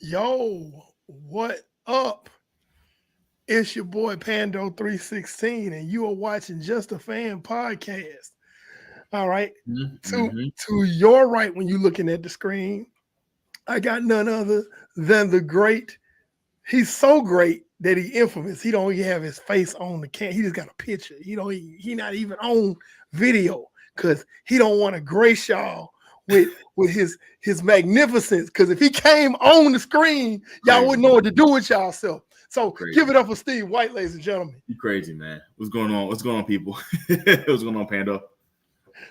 Yo, what up? It's your boy Pando316, and you are watching Just a Fan podcast. All right. To your right, when you're looking at the screen, I got none other than the great. He's so great that he infamous. He don't even have his face on the can. He just got a picture. He not even on video because he don't want to grace y'all with his magnificence. Because if he came on the screen, y'all wouldn't know what to do with y'all self. So give it up for Steve White, ladies and gentlemen. You crazy, man. What's going on? What's going on, people? What's going on, Pando?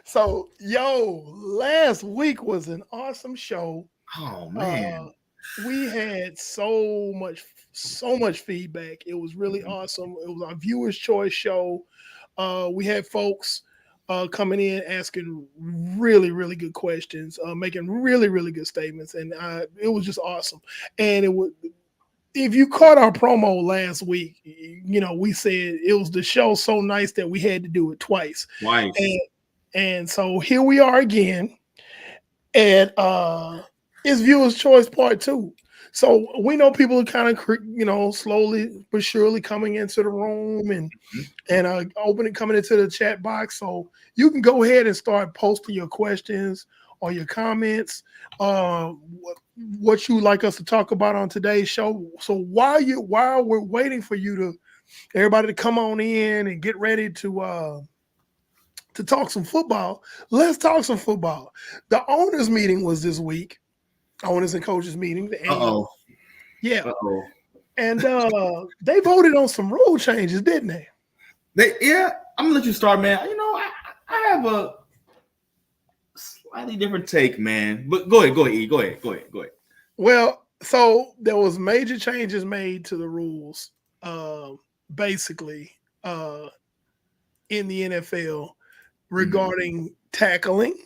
So, last week was an awesome show. Oh, man. We had so much feedback. It was really awesome. It was our viewers' choice show. We had folks coming in asking really, really good questions, making really, really good statements, and it was just awesome. And if you caught our promo last week, we said it was the show so nice that we had to do it twice. And so here we are again, and it's Viewers Choice Part 2. So we know people are kind of, slowly but surely coming into the room and coming into the chat box. So you can go ahead and start posting your questions or your comments, what you would like us to talk about on today's show. So while we're waiting for everybody to come on in and get ready to talk some football, let's talk some football. The owners meeting was this week. Owners and coaches meeting. Yeah. And they voted on some rule changes, didn't they? I'm gonna let you start, man. I have a slightly different take, man. But go ahead, E. Go ahead. Well, so there was major changes made to the rules, basically, in the NFL regarding tackling.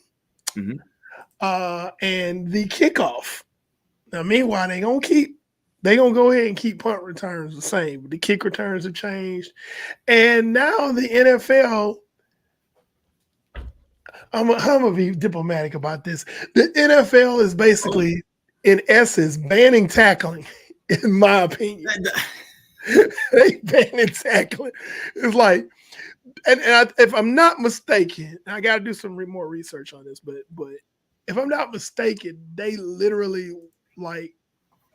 Mm-hmm. And the kickoff. Now, meanwhile, they're gonna go ahead and keep punt returns the same, but the kick returns have changed. And now the NFL, I'm gonna be diplomatic about this. The NFL is basically, in essence, banning tackling, in my opinion. They banning tackling. It's like, if I'm not mistaken, I got to do some more research on this, but if I'm not mistaken, they literally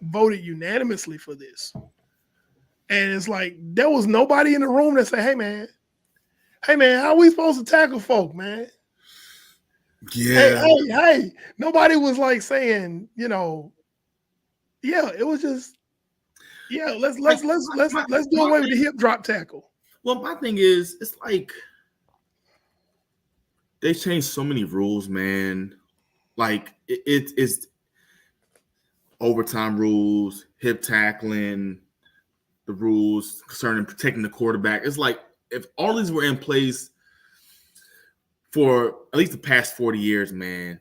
voted unanimously for this. And it's like, there was nobody in the room that said, hey man, how are we supposed to tackle folk, man? Yeah. Hey. Nobody was saying, it was just, let's do away with the hip drop tackle. Well, my thing is, it's like they changed so many rules, man. It's overtime rules, hip tackling, the rules concerning protecting the quarterback. It's like if all these were in place for at least the past 40 years, man,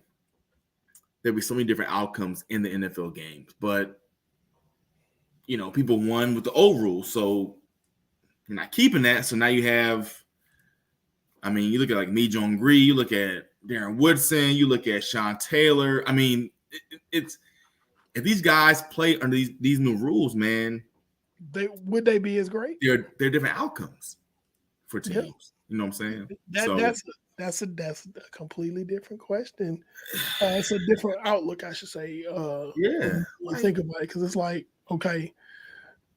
there'd be so many different outcomes in the NFL games. But, people won with the old rules, so you're not keeping that. So now you have, you look at Mejon Gree, you look at Darren Woodson, you look at Sean Taylor. It's if these guys play under these new rules, man, would they be as great? They're different outcomes for teams. Yeah. You know what I'm saying? That's a completely different question. It's a different outlook, I should say. Yeah. When you think about it, because it's like, okay,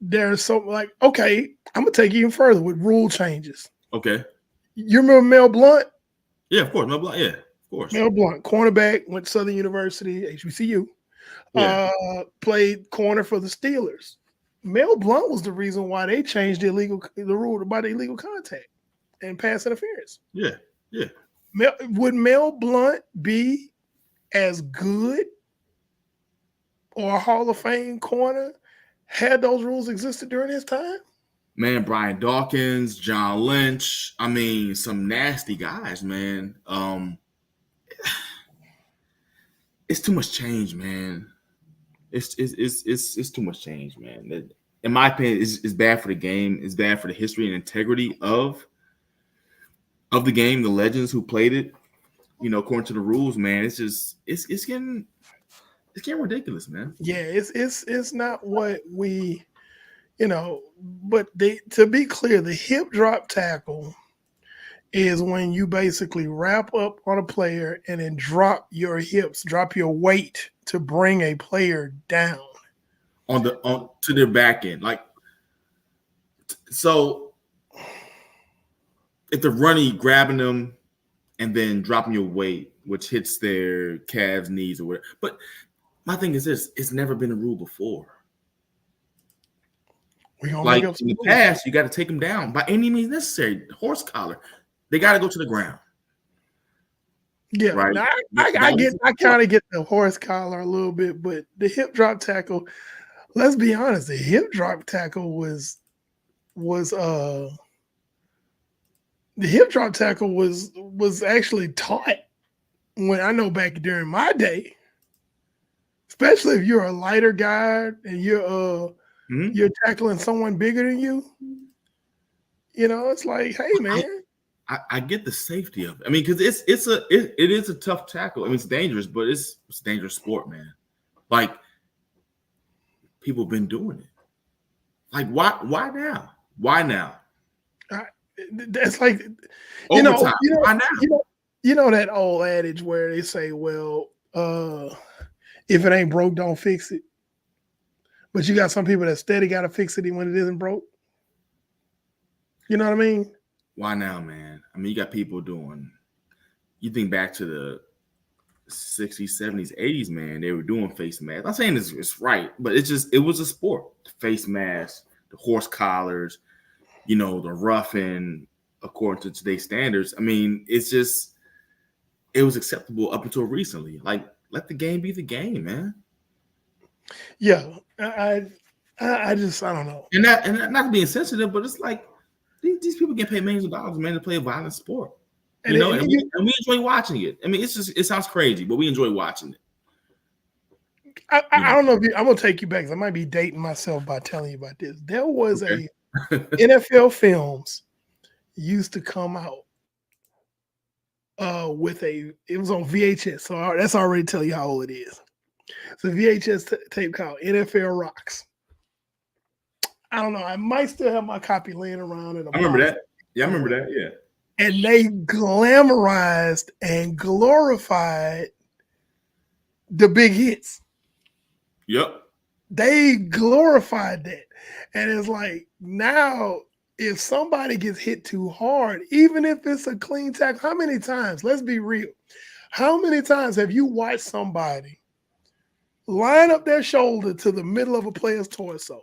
there's something like, okay, I'm gonna take it even further with rule changes. Okay. You remember Mel Blunt? Yeah, of course. No block. Yeah, of course. Mel Blunt, cornerback, went to Southern University, HBCU. Yeah. Played corner for the Steelers. Mel Blunt was the reason why they changed the rule about the illegal contact and pass interference. Yeah. Yeah. Would Mel Blunt be as good or a Hall of Fame corner had those rules existed during his time? Man, Brian Dawkins, John Lynch. I mean, some nasty guys, man. It's too much change, man. It's too much change, man. In my opinion, it's bad for the game. It's bad for the history and integrity of the game, the legends who played it. You know, according to the rules, man. It's just it's getting ridiculous, man. Yeah, it's not what we, but to be clear, the hip drop tackle is when you basically wrap up on a player and then drop your hips, drop your weight to bring a player down on to their back end. Like, so if they're running, grabbing them and then dropping your weight, which hits their calves, knees, or whatever. But my thing is this: it's never been a rule before. Like in the past, you got to take them down by any means necessary. Horse collar, they got to go to the ground. Yeah, right. I kind of get the horse collar a little bit, but the hip drop tackle. Let's be honest, the hip drop tackle was the hip drop tackle was actually taught when I know back during my day, especially if you're a lighter guy and you're tackling someone bigger than you. You know, it's like, hey man. I get the safety of it. I mean, because it is a tough tackle. I mean, it's dangerous, but it's a dangerous sport, man. Like, people have been doing it. Like, why now? Why now? That's like, overtime. Why now? You know that old adage where they say, well, if it ain't broke, don't fix it. But you got some people that steady got to fix it when it isn't broke. You know what I mean? Why now, man? I mean, you got people doing. You think back to the 60s, 70s, 80s, man. They were doing face masks. I'm not saying it's right, but it was a sport. The face masks, the horse collars, the roughing, according to today's standards. I mean, it was acceptable up until recently. Like, let the game be the game, man. Yeah, I don't know. And that not being sensitive, but it's like. These people get paid millions of dollars, man, to play a violent sport. And we enjoy watching it. I mean, it sounds crazy, but we enjoy watching it. I don't know if I'm gonna take you back because I might be dating myself by telling you about this. There was a NFL films used to come out it was on VHS, so that's already telling you how old it is. It's a VHS tape called NFL Rocks. I don't know. I might still have my copy laying around. I remember that. Yeah, I remember that. Yeah. And they glamorized and glorified the big hits. Yep. They glorified that. And it's like, now, if somebody gets hit too hard, even if it's a clean tackle, how many times, let's be real, how many times have you watched somebody line up their shoulder to the middle of a player's torso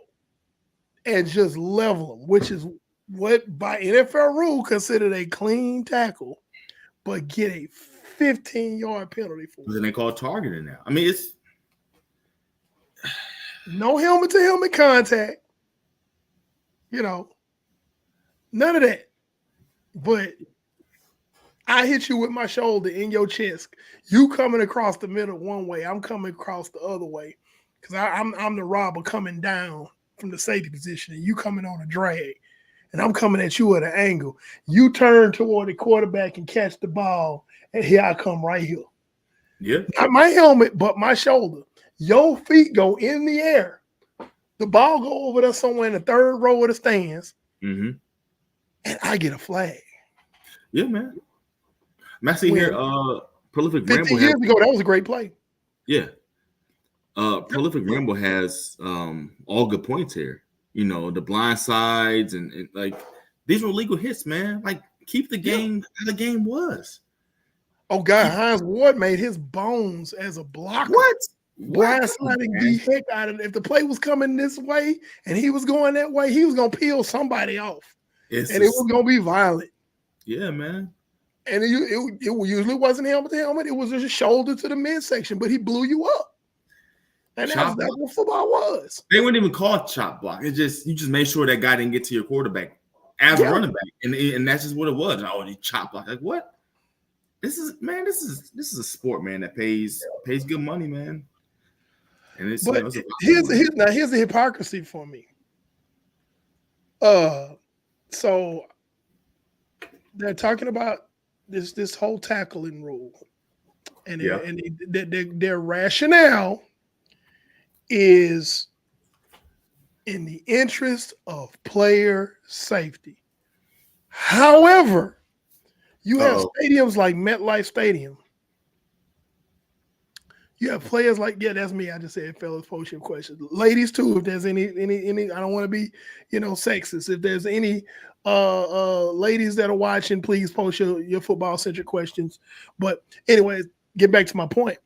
and just level them, which is what by NFL rule considered a clean tackle, but get a 15-yard penalty for it? Then they call it targeting now. I mean, it's no helmet-to-helmet contact. None of that. But I hit you with my shoulder in your chest. You coming across the middle one way, I'm coming across the other way, because I'm the robber coming down from the safety position, and you coming on a drag, and I'm coming at you at an angle. You turn toward the quarterback and catch the ball, and here I come right here. Yeah. Not my helmet, but my shoulder. Your feet go in the air. The ball go over there somewhere in the third row of the stands, mm-hmm. and I get a flag. Yeah, man. Maxie When here. Prolific 15 Ramble has years ago, that was a great play. yeah. Prolific Ramble has all good points here. You know, the blind sides and like these were legal hits, man. Like keep the game how the game was. Oh God, Hines Ward made his bones as a blocker. What? Blindsiding the heck out of it. If the play was coming this way and he was going that way, he was gonna peel somebody off, and it was gonna be violent. Yeah, man. And it usually wasn't helmet to helmet; it was just a shoulder to the midsection. But he blew you up, and that's what football was. They wouldn't even call it chop block. It's just you just made sure that guy didn't get to your quarterback as a running back, and that's just what it was. Oh, he chop block. Like what? This is a sport, man, that pays good money, man. And it's here's the hypocrisy for me. So they're talking about this whole tackling rule, and their rationale is in the interest of player safety. However, you have stadiums like MetLife Stadium. You have players like, that's me. I just said, fellas, post your questions. Ladies too, if there's any, I don't want to be, sexist. If there's any ladies that are watching, please post your football centric questions. But anyways, get back to my point.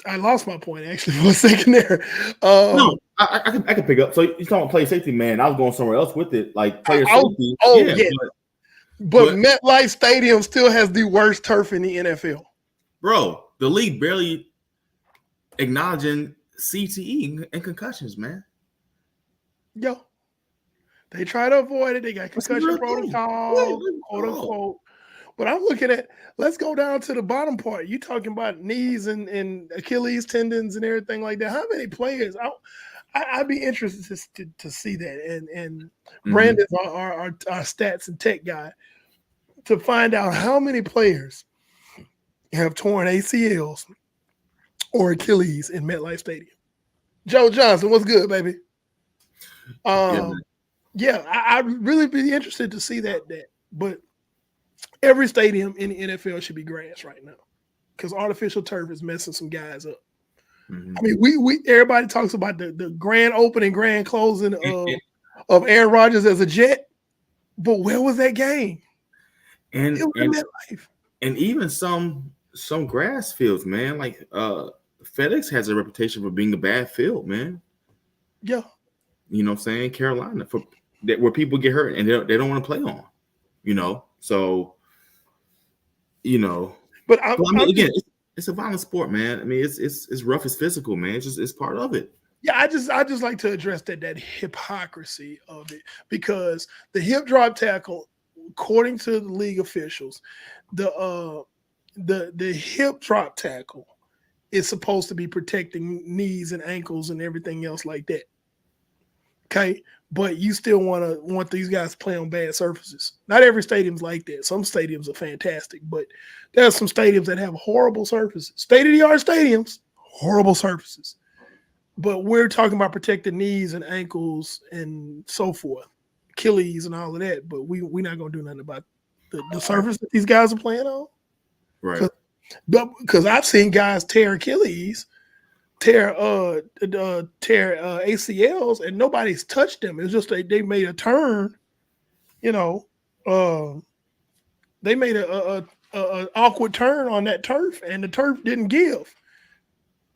I lost my point actually for a second there. No, I can pick up. So you're talking about player safety, man. I was going somewhere else with it, like player safety. But MetLife Stadium still has the worst turf in the NFL. Bro, the league barely acknowledging CTE and concussions, man. Yo, they try to avoid it. They got concussion protocol, quote unquote. But I'm looking at, let's go down to the bottom part. You talking about knees and Achilles tendons and everything like that. How many players? I'd be interested to see that. And Brandon's our stats and tech guy to find out how many players have torn ACLs or Achilles in MetLife Stadium. Joe Johnson, what's good, baby? I'd really be interested to see that. But every stadium in the NFL should be grass right now because artificial turf is messing some guys up. I mean, we everybody talks about the grand opening, grand closing of Aaron Rodgers as a Jet, but where was that game? And it was in MetLife. And even some grass fields, man. Like FedEx has a reputation for being a bad field, man. Yeah. You know what I'm saying? Carolina, where people get hurt and they don't want to play on, So, But I mean, again, it's a violent sport, man. I mean, it's rough, it's physical, man. It's part of it. Yeah, I just like to address that hypocrisy of it because the hip drop tackle, according to the league officials, the hip drop tackle is supposed to be protecting knees and ankles and everything else like that. Okay, but you still want these guys to play on bad surfaces. Not every stadium's like that. Some stadiums are fantastic, but there are some stadiums that have horrible surfaces. State-of-the-art stadiums, horrible surfaces. But we're talking about protecting knees and ankles and so forth, Achilles and all of that. But we're not going to do nothing about the surface that these guys are playing on. Right. Because I've seen guys tear Achilles, tear ACLs, and nobody's touched them. It's just they made a turn, they made a awkward turn on that turf, and the turf didn't give.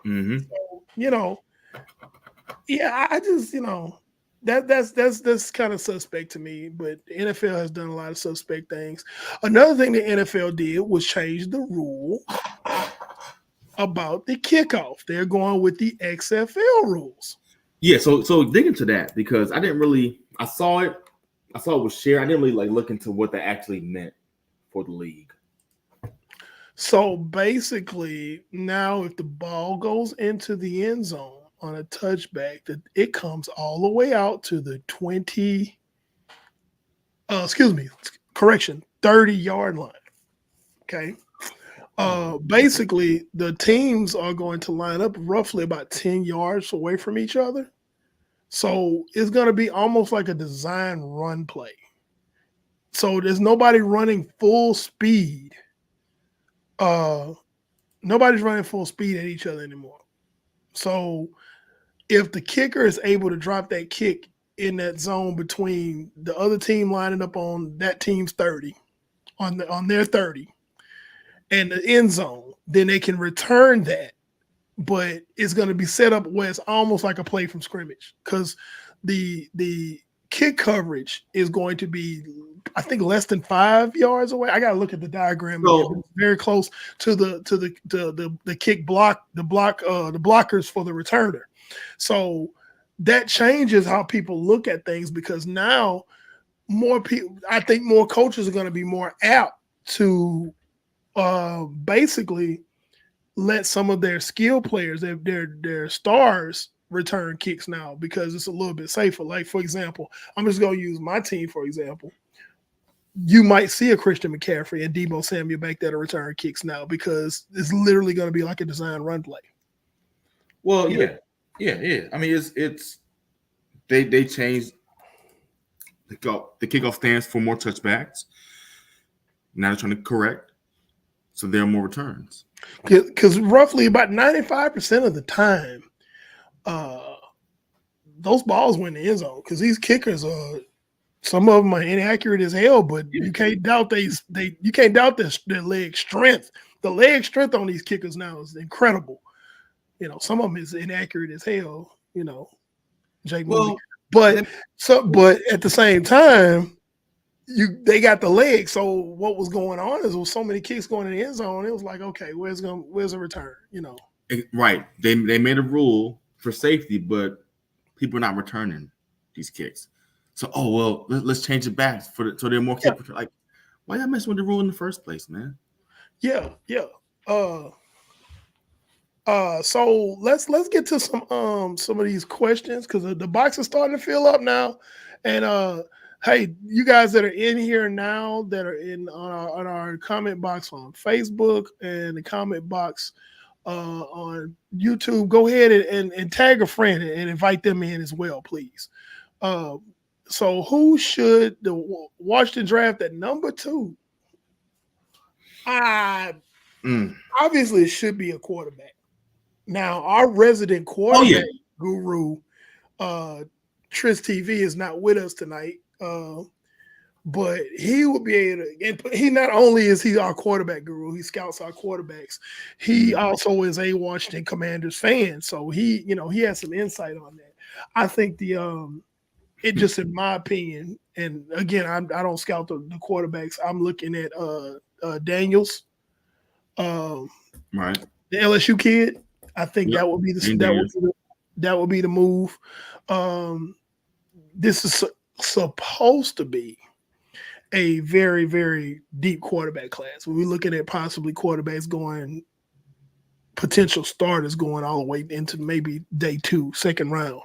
So, I just that's kind of suspect to me. But the NFL has done a lot of suspect things. Another thing the NFL did was change the rule about the kickoff. They're going with the XFL rules. Yeah, so dig into that because I saw it was shared. I didn't really look into what that actually meant for the league. So basically, now if the ball goes into the end zone on a touchback, that it comes all the way out to the 30-yard line. Okay. Basically, the teams are going to line up roughly about 10 yards away from each other. So it's going to be almost like a design run play. So there's nobody running full speed. Nobody's running full speed at each other anymore. So if the kicker is able to drop that kick in that zone between the other team lining up on that team's 30, on their 30, and the end zone, then they can return that. But it's going to be set up where it's almost like a play from scrimmage because the kick coverage is going to be, I think, less than 5 yards away. I got to look at the diagram again. But it's very close to the kick block, the blockers for the returner. So that changes how people look at things because now more people, I think, more coaches are going to be more apt to basically let some of their skill players, their stars, return kicks now because it's a little bit safer. Like, for example, I'm just going to use my team, for example. You might see a Christian McCaffrey and Deebo Samuel back there to return kicks now because it's literally going to be like a design run play. Well, yeah. I mean, it's they changed the kickoff stands for more touchbacks. Now they're trying to correct, so there are more returns. Because roughly about 95% of the time, those balls went in the end zone because these kickers are, some of them are inaccurate as hell, but you can't doubt their leg strength. The leg strength on these kickers now is incredible. You know, some of them is inaccurate as hell. You know, Jake. Well, but at the same time, they got the leg. So what was going on is there was so many kicks going in the end zone. It was like, okay, where's a return? You know, right? They made a rule for safety, but people are not returning these kicks. So, let's change it back so they're more kick. Like, why y'all messing with the rule in the first place, man? Yeah. So let's get to some of these questions because the box is starting to fill up now. And hey, you guys that are in here now, that are on our comment box on Facebook and the comment box on YouTube, go ahead and tag a friend and invite them in as well, please. So who should the Washington draft at number 2? Obviously, it should be a quarterback. Now, our resident quarterback guru, Tris TV, is not with us tonight, but he will be able to. He not only is he our quarterback guru, he scouts our quarterbacks. He also is a Washington Commanders fan, so he has some insight on that. I think it just, in my opinion, and again, I don't scout the quarterbacks. I'm looking at Daniels, right, the LSU kid. I think that would be the move. This is supposed to be a very, very deep quarterback class. When we're looking at possibly quarterbacks going, potential starters going all the way into maybe day 2, second round.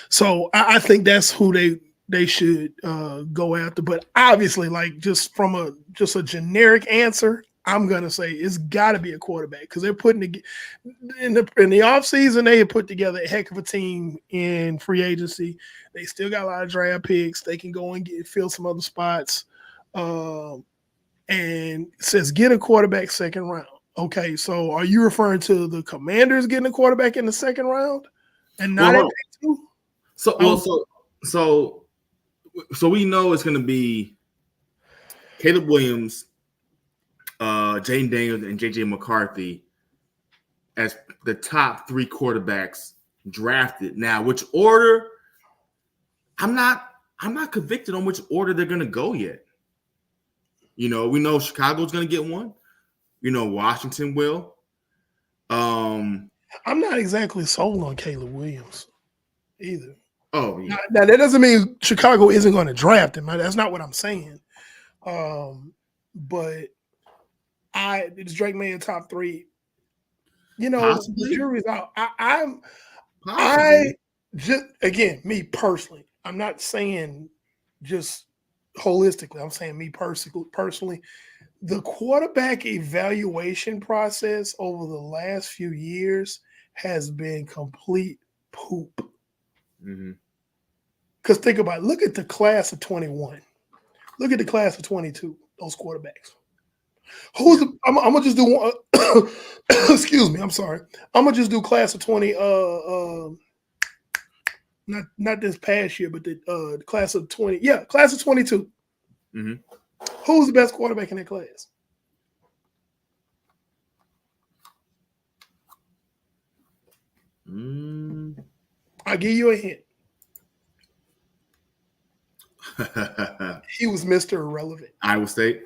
So I think that's who they should go after. But obviously, like, just from a generic answer, I'm gonna say it's got to be a quarterback because they're putting in the offseason, they have put together a heck of a team in free agency. They still got a lot of draft picks. They can go and fill some other spots. And it says get a quarterback second round. Okay, so are you referring to the Commanders getting a quarterback in the second round and not at pick 2? So we know it's going to be Caleb Williams, Jaden Daniels, and JJ McCarthy as the top 3 quarterbacks drafted. Now, which order? I'm not convicted on which order they're going to go yet. You know, we know Chicago's going to get one. You know, Washington will. I'm not exactly sold on Caleb Williams either. Oh, yeah. Now that doesn't mean Chicago isn't going to draft him. That's not what I'm saying. But it's Drake May in top 3. You know, possibly. The jury's out. I just, again, me personally, I'm not saying just holistically. I'm saying me personally, the quarterback evaluation process over the last few years has been complete poop. Mm-hmm. Because think about it. Look at the class of 21. Look at the class of 22, those quarterbacks. I'm gonna just do one. Excuse me, I'm sorry. I'm gonna just do class of 20. Not this past year, but the class of 20. Yeah, class of 22. Mm-hmm. Who's the best quarterback in that class? I'll give you a hint. He was Mr. Irrelevant. Iowa State.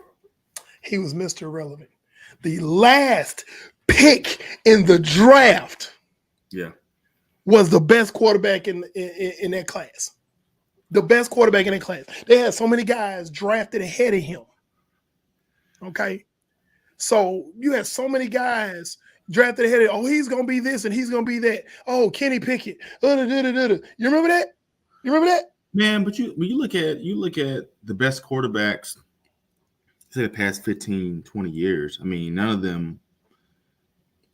He was Mr. Irrelevant. The last pick in the draft, was the best quarterback in that class. The best quarterback in that class. They had so many guys drafted ahead of him. Okay, so you had so many guys drafted ahead of. Oh, he's gonna be this and he's gonna be that. Oh, Kenny Pickett. You remember that? You remember that? Man, but you look at the best quarterbacks, say the past 15, 20 years. I mean, none of them,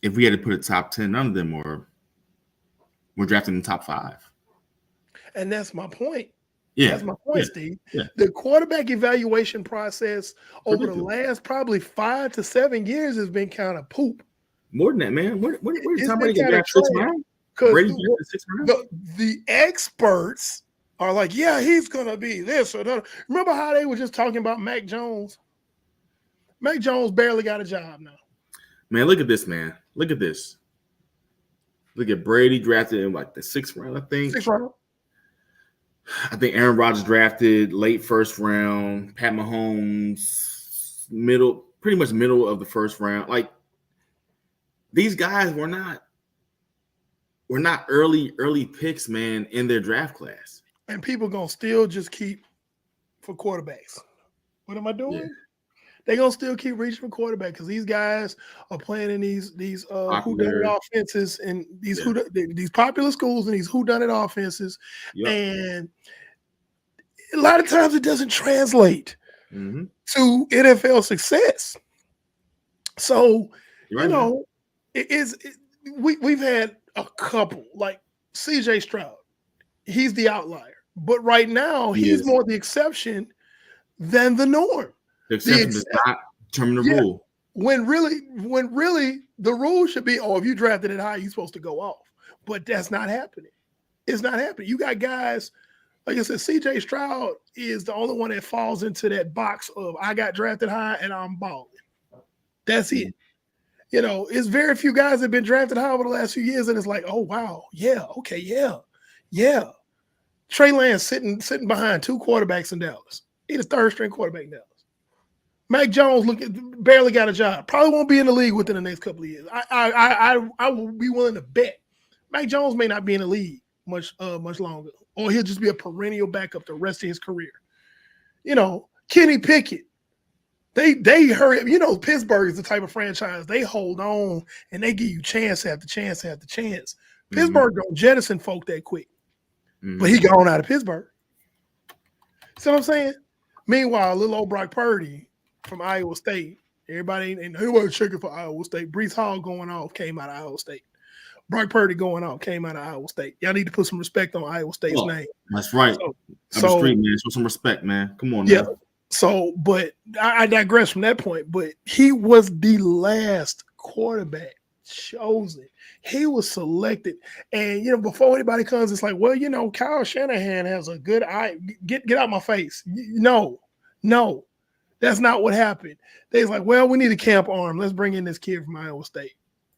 if we had to put a top 10, none of them were drafted in the top 5. And that's my point. Yeah. That's my point, Steve. Yeah. The quarterback evaluation process over the last probably 5 to 7 years has been kind of poop. More than that, man. Where Tom Brady get drafted 6th round? Brady drafted 6th round? The experts are like, yeah, he's gonna be this or that. Remember how they were just talking about Mac Jones? Mac Jones barely got a job now. Man, look at this, man. Look at this. Look at Brady drafted in like the 6th round, I think. 6th round. I think Aaron Rodgers drafted late 1st round. Pat Mahomes pretty much middle of the 1st round. Like, these guys were not early picks, man, in their draft class. And people gonna still just keep for quarterbacks. What am I doing? Yeah. They're gonna still keep reaching for quarterback because these guys are playing in these whodunit offenses and these popular schools and these whodunit offenses, and a lot of times it doesn't translate to NFL success. So we've had a couple like C.J. Stroud. He's the outlier, but right now he's more the exception than the norm. The exception does not determine the rule. When really the rule should be, if you drafted it high, you're supposed to go off. But that's not happening. It's not happening. You got guys, like I said, C.J. Stroud is the only one that falls into that box of I got drafted high and I'm balling. That's it. It's very few guys that have been drafted high over the last few years, and it's like, oh wow, yeah, okay, yeah. Trey Lance sitting behind 2 quarterbacks in Dallas. He's a 3rd string quarterback in Dallas. Mac Jones barely got a job. Probably won't be in the league within the next couple of years. I will be willing to bet Mac Jones may not be in the league much longer, or he'll just be a perennial backup the rest of his career. Kenny Pickett. They hurry. Pittsburgh is the type of franchise they hold on and they give you chance after chance after chance. Pittsburgh don't jettison folk that quick, but he gone out of Pittsburgh. See what I'm saying? Meanwhile, little old Brock Purdy from Iowa State. Everybody ain't checking for Iowa State. Breece Hall going off came out of Iowa State. Brock Purdy going off came out of Iowa State. Y'all need to put some respect on Iowa State's name. That's right. So street, man. Show some respect, man. Come on, man. So, but I digress from that point. But he was the last quarterback chosen. He was selected, and before anybody comes, it's like, well, Kyle Shanahan has a good eye. Get out my face. No, that's not what happened. They was like, well, we need a camp arm. Let's bring in this kid from Iowa State.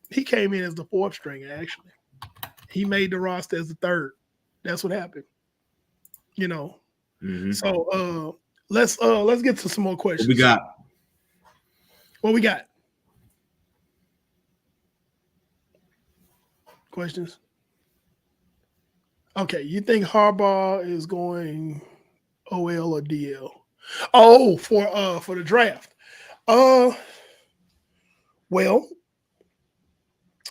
He came in as the 4th stringer. Actually, he made the roster as the 3rd. That's what happened. So let's get to some more questions. What we got? Questions? Okay, you think Harbaugh is going OL or DL? Oh, for the draft. Well,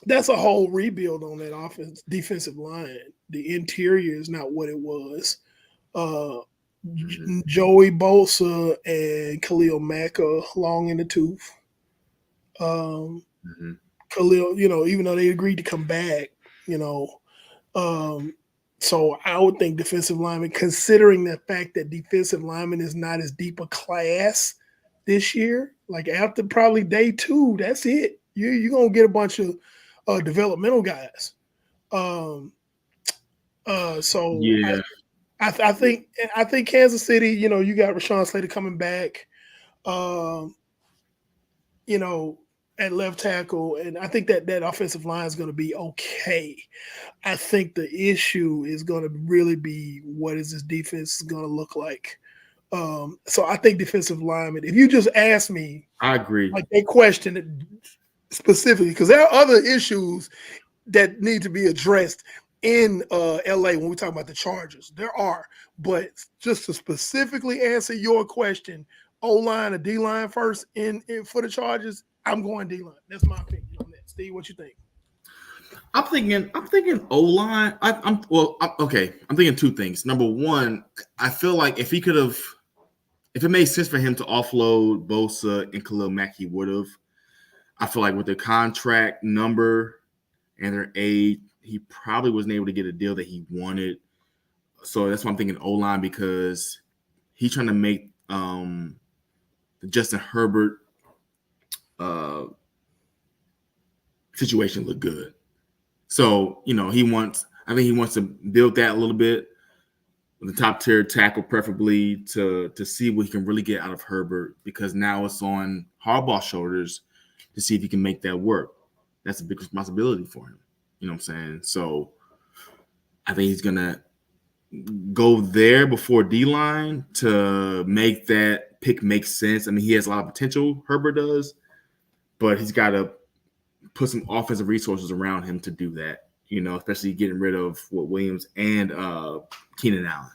that's a whole rebuild on that defensive line. The interior is not what it was. Joey Bosa and Khalil Mack are long in the tooth. Khalil, even though they agreed to come back, So I would think defensive lineman, considering the fact that defensive lineman is not as deep a class this year, like after probably day 2, that's it. You're gonna get a bunch of developmental guys. Um, so Yeah. I think Kansas City, you got Rashawn Slater coming back. Um, you know, at left tackle, and I think that offensive line is going to be okay. I think the issue is going to really be what is this defense going to look like. So I think defensive lineman. If you just ask me, I agree. like they question it specifically because there are other issues that need to be addressed in LA when we talk about the Chargers. There are, but just to specifically answer your question, O-line or D-line first in for the Chargers, I'm going D-line. That's my opinion on that. Steve, what you think? I'm thinking O-line. I'm thinking two things. Number one, I feel like if it made sense for him to offload Bosa and Khalil Mack, he would have. I feel like with their contract number and their age, he probably wasn't able to get a deal that he wanted. So that's why I'm thinking O-line, because he's trying to make the Justin Herbert situation look good. So, I think he wants to build that a little bit with the top tier tackle, preferably to see what he can really get out of Herbert, because now it's on Harbaugh's shoulders to see if he can make that work. That's a big responsibility for him. You know what I'm saying? So I think he's going to go there before D-line to make that pick make sense. I mean, he has a lot of potential, Herbert does, but he's got to put some offensive resources around him to do that, especially getting rid of Williams and Keenan Allen.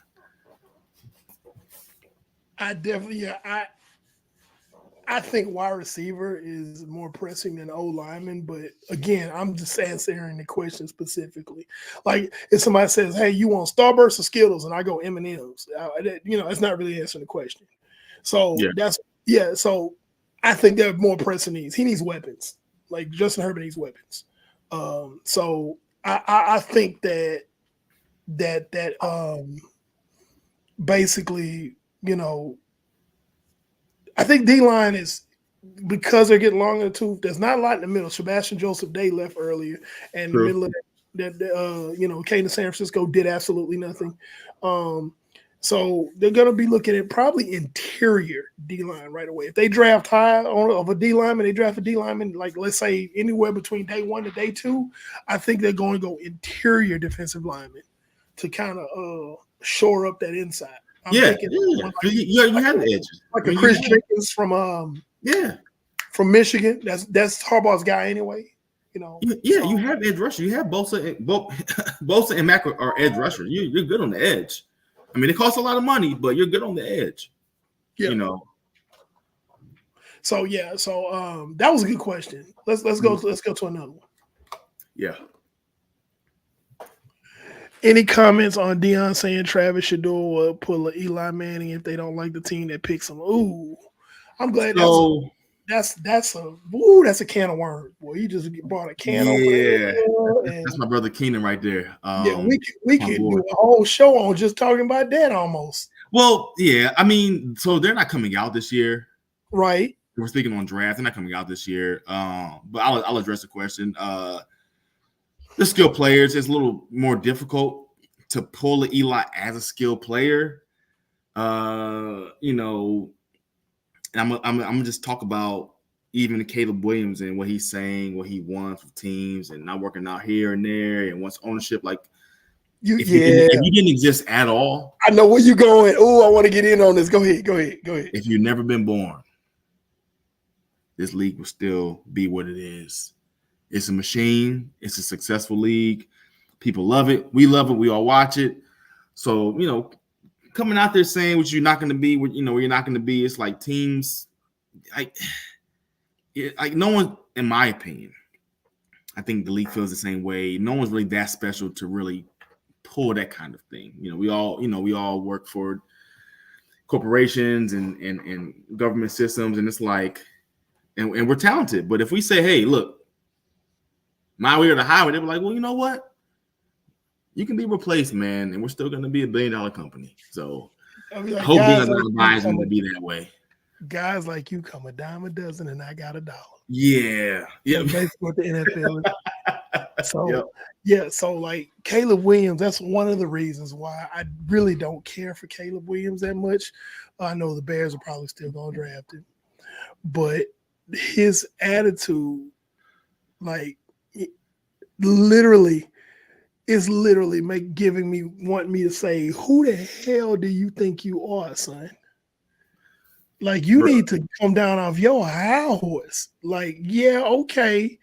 I think wide receiver is more pressing than O-lineman, but again, I'm just answering the question specifically. Like if somebody says, "Hey, you want Starburst or Skittles?" and I go M&Ms, it's not really answering the question. So So I think they're more pressing needs. He needs weapons. Like Justin Herbert needs weapons. So I think that basically, I think D-line is, because they're getting longer in the tooth, there's not a lot in the middle. Sebastian Joseph Day left earlier, and True. the middle of that, Caden San Francisco did absolutely nothing. So they're going to be looking at probably interior D-line right away. If they draft high of a D-lineman, they draft a D-lineman, like let's say anywhere between day 1 to day 2, I think they're going to go interior defensive lineman to kind of shore up that inside. I'm thinking you have the edges. Like a Chris Jenkins from Michigan. That's Harbaugh's guy anyway. You have edge rusher. You have Bosa and Mack are edge rushers. You're good on the edge. I mean, it costs a lot of money, but you're good on the edge. Yeah. So that was a good question. Let's go to another one. Yeah. Any comments on Deion saying Travis Shador will pull an Eli Manning if they don't like the team that picks him? Ooh, I'm glad that's a can of worms, boy. You just brought a can over there. That's my brother Keenan right there. We could do a whole show on just talking about that almost. Well, yeah, I mean, so they're not coming out this year, right? We're speaking on draft. They're not coming out this year. But I'll address the question. The skill players, it's a little more difficult to pull an Eli as a skill player. And I'm gonna just talk about even Caleb Williams and what he's saying, what he wants with teams, and not working out here and there, and wants ownership. Like, if you didn't exist at all, I know where you're going. Oh, I want to get in on this. Go ahead. If you've never been born, this league will still be what it is. It's a machine. It's a successful league. People love it. We love it. We all watch it. So, coming out there saying what you're not going to be, where you're not going to be, it's like teams, like no one, in my opinion, I think the league feels the same way. No one's really that special to really pull that kind of thing. We all work for corporations and government systems, and it's like, and we're talented. But if we say, hey, look, my way or the highway, they'll be like, well, you know what? you can be replaced, man, and we're still going to be $1 billion company. So I mean, I like, hope guys Dion like you advise come me to a, be that way. guys like you come a dime a dozen, and I got $1. Yeah. That's basically what the NFL is. So Yep. yeah, so like Caleb Williams, that's one of the reasons why I really don't care for Caleb Williams that much. I know the Bears are probably still gonna draft him, but his attitude, like literally, is literally giving me wanting me to say, "Who the hell do you think you are, son?" Like you Bro. need to come down off your high horse. Like, yeah, okay,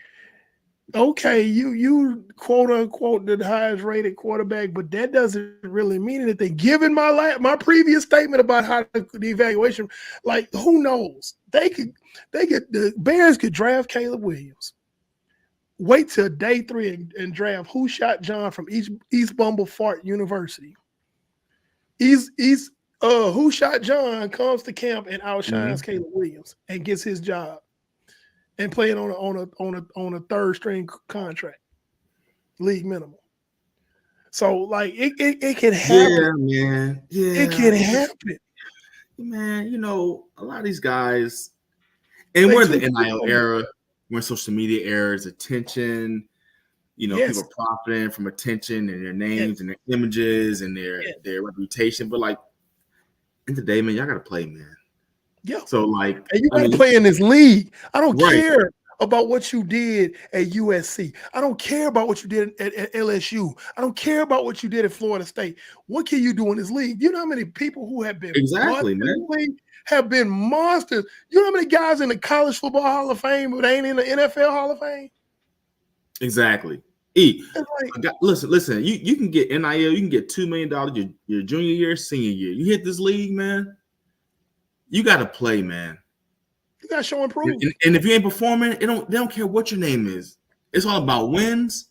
you quote unquote the highest rated quarterback, but that doesn't really mean anything. Given my previous statement about how the evaluation, like who knows? The Bears could draft Caleb Williams. Wait till day 3 and draft Who Shot John from East Bumblefuck University. Who Shot John comes to camp and outshines Caleb Williams and gets his job and playing on a third string contract, league minimum. So like it can happen. Yeah, man. Yeah, It can happen. Man, a lot of these guys, and we're in the NIL era, we're in social media era, it's attention. People are profiting from attention and their names and their images and their reputation. But like in the day, man, y'all gotta play, man. Yeah. So like, and you gotta play in this league. I don't care about what you did at USC. I don't care about what you did at LSU. I don't care about what you did at Florida State. What can you do in this league? You know how many people who have been have been monsters. You know how many guys in the College Football Hall of Fame who ain't in the NFL Hall of Fame? Exactly. Listen. You can get NIL. You can get $2 million your junior year, senior year. You hit this league, man. You got to play, man. You got to show and prove. And if you ain't performing, they don't care what your name is. It's all about wins,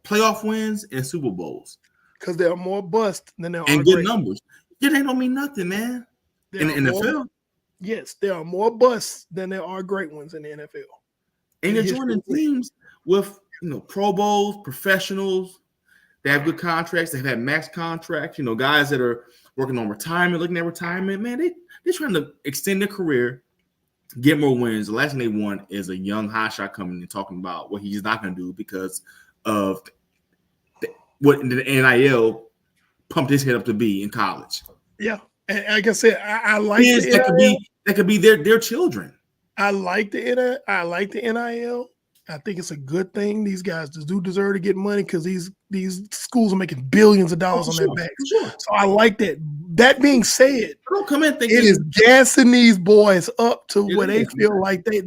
playoff wins, and Super Bowls. Because there are more busts than there are and good numbers. Yeah, they don't mean nothing, man. In the NFL, yes, there are more busts than there are great ones in the NFL. And you're joining teams with Pro Bowls, professionals. They have good contracts. They've had max contracts. Guys that are working on retirement, looking at retirement. Man, they're trying to extend their career, get more wins. The last thing they want is a young hotshot coming and talking about what he's not going to do because of what the NIL pumped his head up to be in college. Yeah, and like I said, I like the NIL. That could be their children. I like the NIL. I think it's a good thing. These guys do deserve to get money because these schools are making billions of dollars on their backs. Sure. So I like that. That being said, don't come in thinking it is gassing these boys up to where they feel like they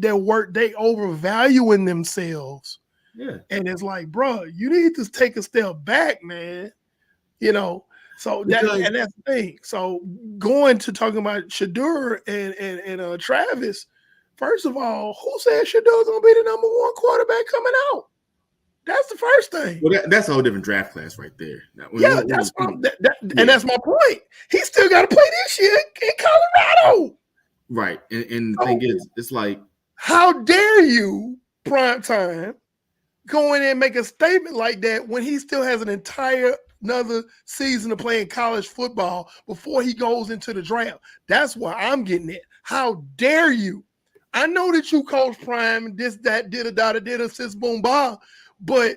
overvaluing themselves. Yeah. And it's like, bro, you need to take a step back, man. So that's the thing. So going to talking about Shedeur and Travis. First of all, who said Shedur's gonna be the number 1 quarterback coming out? That's the first thing. Well, that's a whole different draft class right there. And that's my point. He still got to play this year in Colorado. Right, and the thing is, it's like, how dare you, prime time, go in and make a statement like that when he still has another season of playing college football before he goes into the draft? That's why I'm getting it. How dare you? I know that you coach Prime, this, that, did a sis, boom, bah, but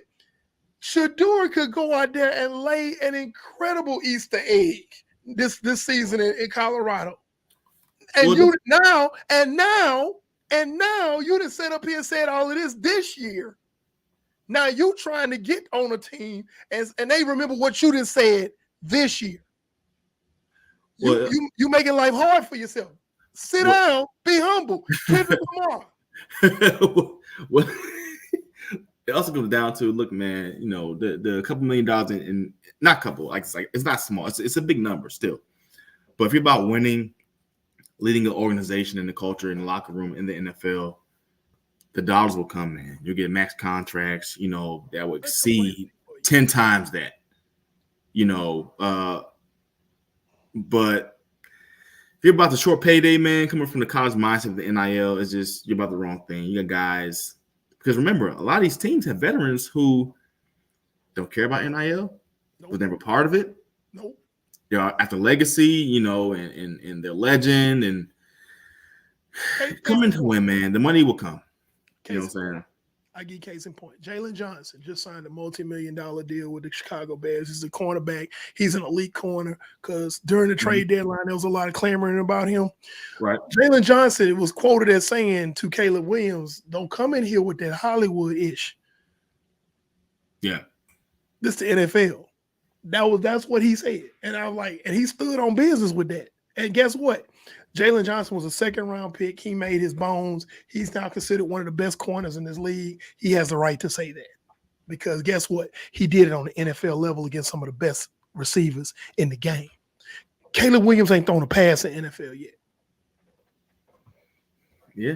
Shedeur could go out there and lay an incredible Easter egg this season in Colorado. And now you done set up here and said all of this year. Now you trying to get on a team and they remember what you done said this year. You making life hard for yourself. Sit down, be humble. Kendrick Lamar. Well, it also comes down to, look, man, the couple $1 million in not couple, like it's not small. It's a big number still. But if you're about winning, leading an organization and the culture in the locker room in the NFL, the dollars will come, man. You'll get max contracts, that would exceed 10 times that. But if you're about the short payday, man, coming from the college mindset of the NIL, it's just, you're about the wrong thing. You got guys, because remember, a lot of these teams have veterans who don't care about NIL. was never part of it. Nope. They're after legacy, you know, and their legend and coming to win, man. The money will come. You know what I'm saying? I get case in point. Jalen Johnson just signed a multi-million-dollar deal with the Chicago Bears. He's a cornerback. He's an elite corner because during the trade deadline, there was a lot of clamoring about him. Right. Jalen Johnson was quoted as saying to Caleb Williams, "Don't come in here with that Hollywood-ish." Yeah. This the NFL. That's what he said. And I was like, and he stood on business with that. And guess what? Jalen Johnson was a second-round pick. He made his bones. He's now considered one of the best corners in this league. He has the right to say that because guess what? He did it on the NFL level against some of the best receivers in the game. Caleb Williams ain't thrown a pass in the NFL yet. Yeah.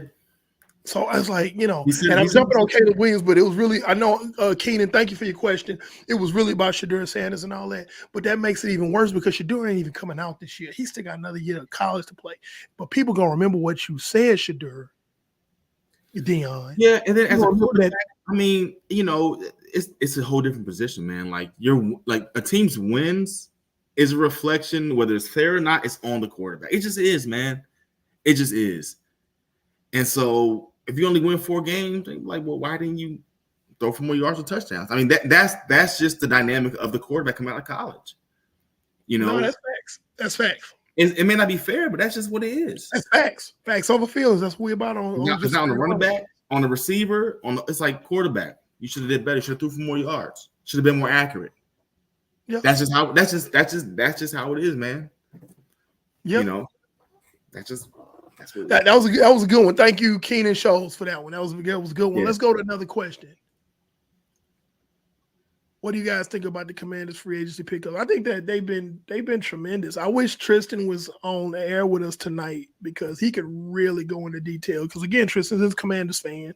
So I was like, you know, and I'm jumping on Caleb Williams, but it was really, I know, Keenan, thank you for your question. It was really about Shedeur Sanders and all that, but that makes it even worse because Shedeur ain't even coming out this year. He still got another year of college to play. But people going to remember what you said, Shedeur, Deion. Yeah, and then as a quarterback, I mean, you know, it's a whole different position, man. Like a team's wins is a reflection, whether it's fair or not, it's on the quarterback. It just is, man. It just is. And so if you only win 4 games, like, well, why didn't you throw for more yards or touchdowns? I mean, that's just the dynamic of the quarterback coming out of college. You know, no, that's facts. That's facts. It may not be fair, but that's just what it is. That's facts. Facts over feelings. That's what we're about on. It's not on the running back, on the receiver, it's like quarterback. You should have did better. Should have threw for more yards. Should have been more accurate. Yeah, that's just how it is, man. Yeah, you know, that was a good one. Thank you, Keenan Scholes, for that one. That was a good one. Yeah. Let's go to another question. What do you guys think about the Commanders' free agency pickup? I think that they've been tremendous. I wish Tristan was on the air with us tonight because he could really go into detail. Because again, Tristan's a Commanders fan.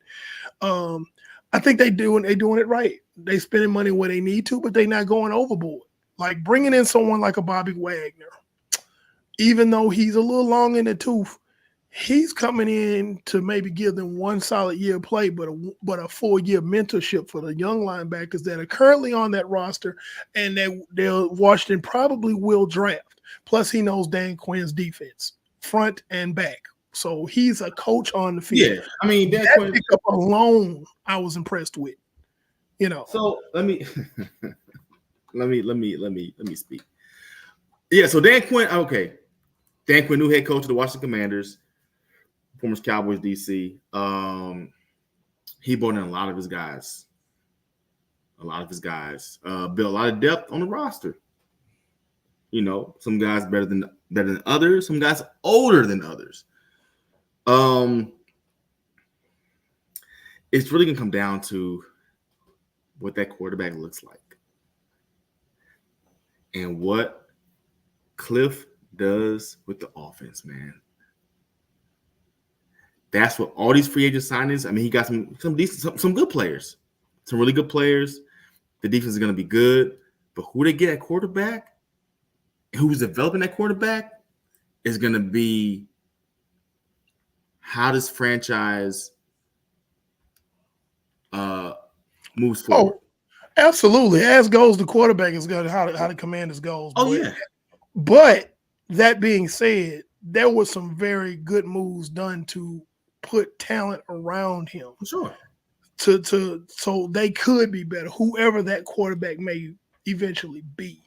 I think they're doing it right. They spending money where they need to, but they're not going overboard. Like bringing in someone like a Bobby Wagner, even though he's a little long in the tooth, he's coming in to maybe give them 1 solid year of play, but a 4-year mentorship for the young linebackers that are currently on that roster, and they'll Washington probably will draft. Plus, he knows Dan Quinn's defense, front and back. So he's a coach on the field. Yeah, I mean, Dan Quinn pickup alone, I was impressed with. You know. So let me speak. Yeah, so Dan Quinn. Okay, Dan Quinn, new head coach of the Washington Commanders. Former Cowboys DC. He brought in a lot of his guys. Built a lot of depth on the roster. You know, some guys better than others, some guys older than others. It's really gonna come down to what that quarterback looks like and what Cliff does with the offense, man. That's what all these free agent signings. I mean, he got some decent, some good players, some really good players. The defense is going to be good, but who they get at quarterback, and who's developing that quarterback, is going to be how this franchise moves forward. Oh, absolutely. As goes the quarterback is going to how the Commanders goes. Oh yeah. But that being said, there were some very good moves done to put talent around him. Sure. So they could be better, whoever that quarterback may eventually be.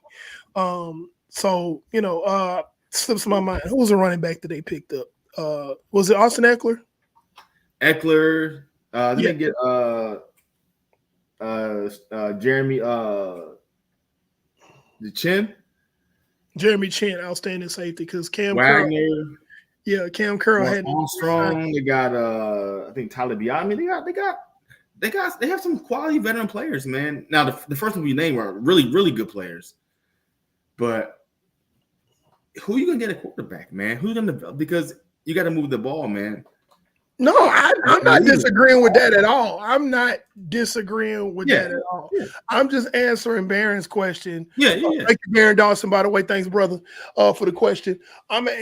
So, you know, slips my mind. Who was the running back that they picked up? Was it Austin Eckler? They get Jeremy Jeremy Chin, outstanding safety, because Cam Wagner. Cam Curl had Armstrong. They got I think Tyler Biat. I mean, they have some quality veteran players, man. Now the first one we named were really, really good players. But who are you gonna get a quarterback, man? Who's gonna, because you got to move the ball, man. No, I'm not disagreeing with that at all. I'm not disagreeing with that at all. Yeah. I'm just answering Barron's question. Yeah. Thank you, Baron Dawson, by the way. Thanks, brother, for the question.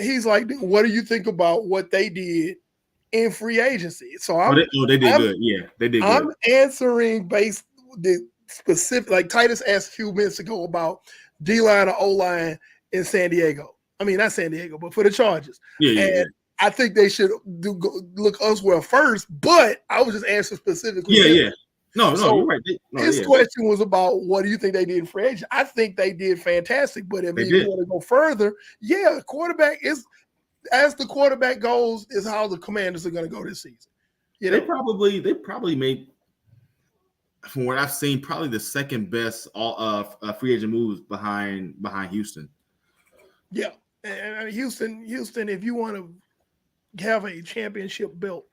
He's like, what do you think about what they did in free agency? So they did good. Yeah, they did good. I'm answering based specific, like Titus asked a few minutes ago about D-line or O-line in San Diego. I mean, not San Diego, but for the Chargers. And I think they should look elsewhere first, but I was just answering specifically. Yeah. No, so you're right. His question was about what do you think they did in free agent? I think they did fantastic, but if you want to go further, quarterback is, as the quarterback goes, is how the Commanders are going to go this season. You know? They probably made, from what I've seen, probably the second best free agent moves behind Houston. Yeah, and Houston, if you want to have a championship belt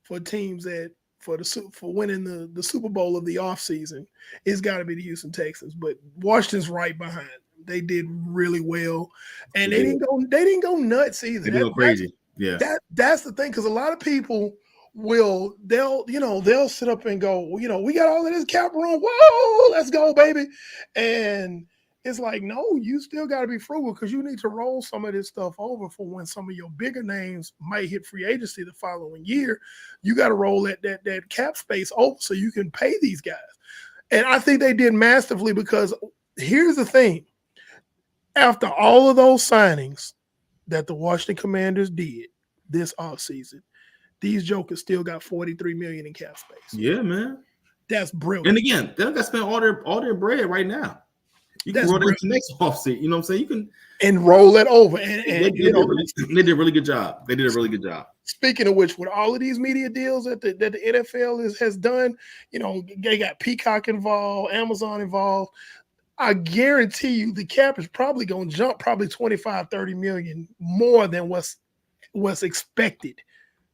for teams that for winning the Super Bowl of the offseason, it's got to be the Houston Texans. But Washington's right behind. They did really well, and they didn't go nuts either. They didn't go crazy. That's the thing, because a lot of people they'll sit up and go, we got all of this cap room. Whoa, let's go, baby. And it's like, no, you still got to be frugal, because you need to roll some of this stuff over for when some of your bigger names might hit free agency the following year. You got to roll that cap space over so you can pay these guys. And I think they did masterfully, because here's the thing. After all of those signings that the Washington Commanders did this offseason, these jokers still got $43 million in cap space. Yeah, man. That's brilliant. And again, they're gonna spend all their bread right now. You can roll that to next offseason. You know what I'm saying? You can and roll it over. And they did a really good job. They did a really good job. Speaking of which, with all of these media deals that the NFL has done, they got Peacock involved, Amazon involved. I guarantee you the cap is probably going to jump probably 25-30 million more than what's expected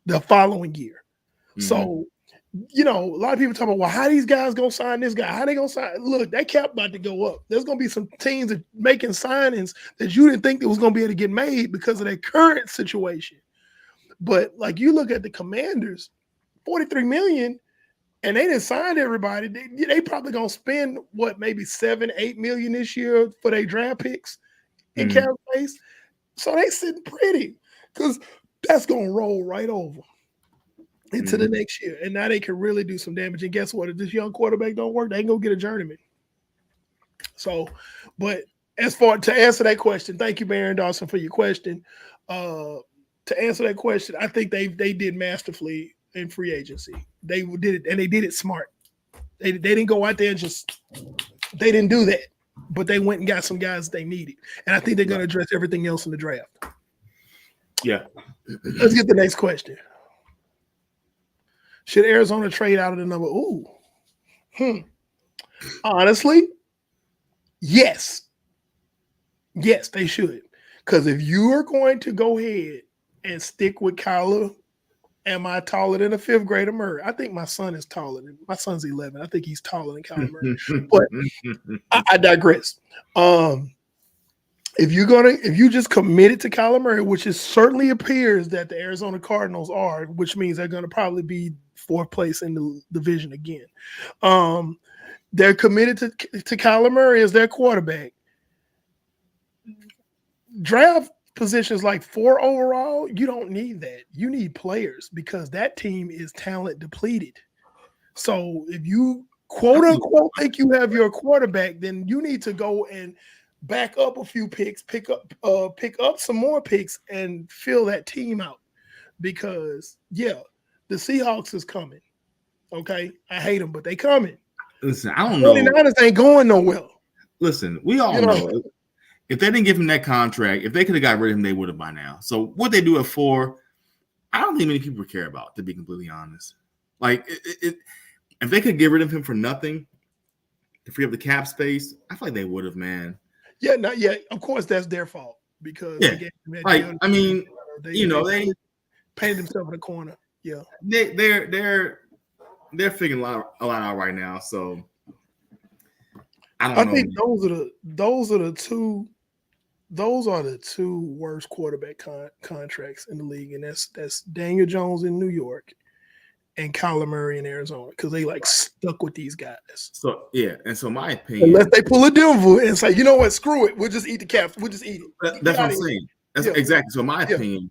the following year. Mm-hmm. So, a lot of people talk about, well, how these guys going to sign this guy? How they going to sign? Look, that cap about to go up. There's going to be some teams that making signings that you didn't think that was going to be able to get made because of their current situation. But like you look at the Commanders, $43 million, and they didn't sign everybody. They probably gonna spend maybe $7-8 million this year for their draft picks in cap space. So they sitting pretty, because that's gonna roll right over into the next year. And now they can really do some damage. And guess what? If this young quarterback don't work, they ain't gonna get a journeyman. So, but to answer that question, thank you, Baron Dawson, for your question. To answer that question, I think they did masterfully in free agency. They did it, and they did it smart. They didn't go out there and they didn't do that, but they went and got some guys they needed. And I think they're going to address everything else in the draft. Yeah. Let's get the next question. Should Arizona trade out of the number? Honestly, yes. Yes, they should. Because if you are going to go ahead and stick with Kyler, am I taller than a fifth grader Murray? I think my son is taller than my son's 11. I think he's taller than Kyler Murray. But I digress. If you just committed to Kyler Murray, which certainly appears that the Arizona Cardinals are, which means they're going to probably be fourth place in the division again. They're committed to Kyler Murray as their quarterback. Draft positions like 4 overall, you don't need that. You need players, because that team is talent depleted. So if you quote unquote think you have your quarterback, then you need to go and back up a few picks, pick up some more picks, and fill that team out. Because the Seahawks is coming. Okay, I hate them, but they coming. Listen, I don't know. 49ers ain't going nowhere. Listen, we all know. If they didn't give him that contract, if they could have got rid of him, they would have by now. So what they do it for, I don't think many people care about, to be completely honest. Like, if they could get rid of him for nothing to free up the cap space, I feel like they would have, man. Yeah, not yet. Of course, that's their fault, because they painted themselves in a corner. Yeah, they're figuring a lot out right now. So I think those are the two worst quarterback contracts in the league, and that's Daniel Jones in New York and Kyler Murray in Arizona, because they stuck with these guys. So and so my opinion, unless they pull a Denver and say, you know what, screw it, we'll just eat the cap, we'll just eat it. That's what I'm saying. That's exactly. So my opinion,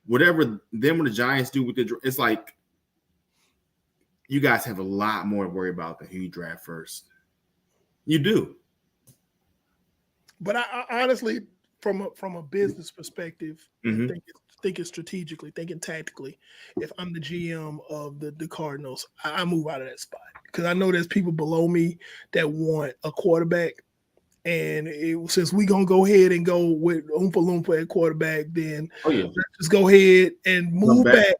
whatever the Giants do with it's like you guys have a lot more to worry about than who you draft first. You do. But I honestly, from a business perspective, Mhm. thinking strategically, thinking tactically, if I'm the GM of the Cardinals, I move out of that spot because I know there's people below me that want a quarterback. And since we gonna go ahead and go with Oompa Loompa at quarterback, then Oh yeah. let's just go ahead and move back.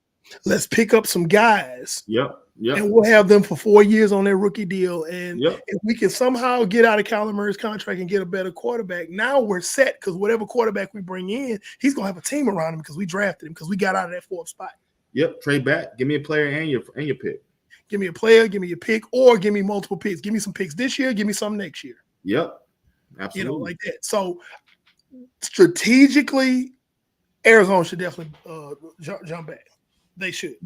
Let's pick up some guys. Yep. And we'll have them for 4 years on their rookie deal. And Yep. if we can somehow get out of Kyler Murray's contract and get a better quarterback, now we're set because whatever quarterback we bring in, he's gonna have a team around him because we drafted him because we got out of that fourth spot. Yep. Trade back. Give me a player and your pick. Give me a player, give me a pick, or give me multiple picks. Give me some picks this year, give me some next year. Yep. Absolutely. You know, like that. So strategically, Arizona should definitely jump back. They should.